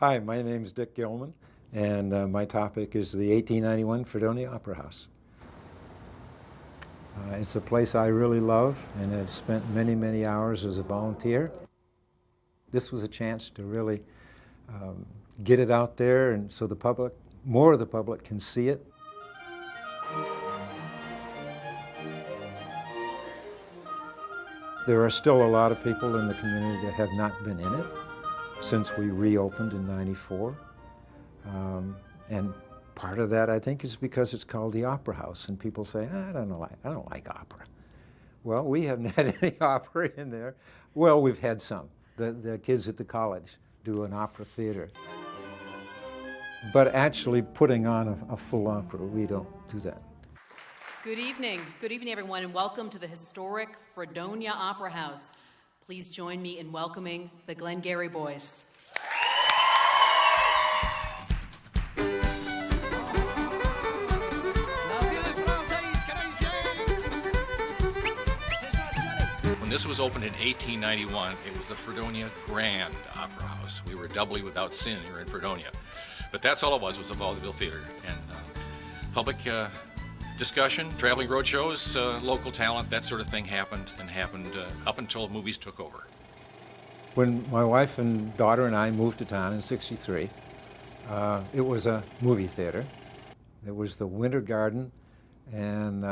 Hi, my name is Dick Gilman, and my topic is the 1891 Fredonia Opera House. It's a place I really love and have spent many, many hours as a volunteer. This was a chance to really get it out there and so the public, more of the public can see it. There are still a lot of people in the community that have not been in it since we reopened in '94. And part of that, I think, is because it's called the Opera House, and people say, I don't like opera. Well, we haven't had any opera in there. Well, we've had some. The kids at the college do an opera theater. But actually putting on a full opera, we don't do that. Good evening, everyone, and welcome to the historic Fredonia Opera House. Please join me in welcoming the Glengarry Boys. When this was opened in 1891, it was the Fredonia Grand Opera House. We were doubly without sin here in Fredonia. But that's all it was a vaudeville theater. And public discussion, traveling road shows, local talent, that sort of thing happened up until movies took over. When my wife and daughter and I moved to town in '63, it was a movie theater. It was the Winter Garden, and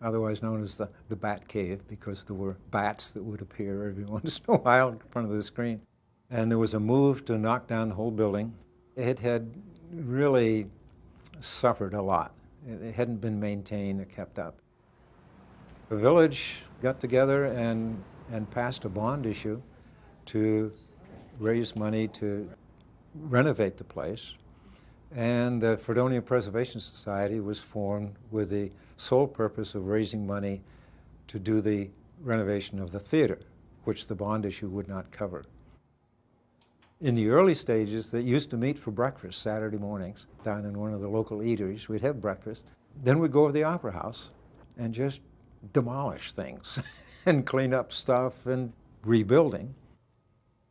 otherwise known as the Bat Cave, because there were bats that would appear every once in a while in front of the screen. And there was a move to knock down the whole building. It had really suffered a lot. It hadn't been maintained or kept up. The village got together and passed a bond issue to raise money to renovate the place. And the Fredonia Preservation Society was formed with the sole purpose of raising money to do the renovation of the theater, which the bond issue would not cover. In the early stages, they used to meet for breakfast Saturday mornings down in one of the local eateries. We'd have breakfast. Then we'd go to the Opera House and just demolish things and clean up stuff and rebuilding.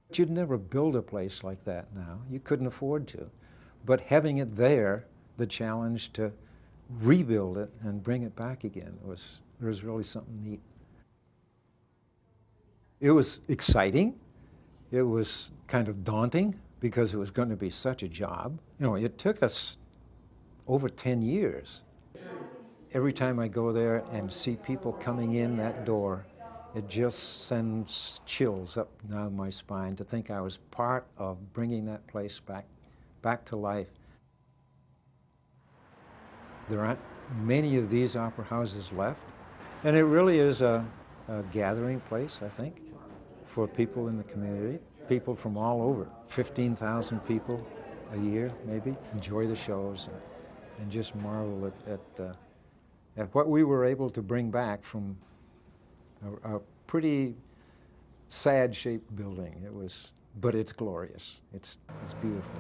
But you'd never build a place like that now. You couldn't afford to. But having it there, the challenge to rebuild it and bring it back again was really something neat. It was exciting. It was kind of daunting because it was going to be such a job. You know, it took us over 10 years. Every time I go there and see people coming in that door, it just sends chills up and down my spine to think I was part of bringing that place back to life. There aren't many of these opera houses left, and it really is a gathering place, I think, for people in the community, people from all over. 15,000 people a year, maybe, enjoy the shows and just marvel at what we were able to bring back from a pretty sad-shaped building. But it's glorious. It's beautiful.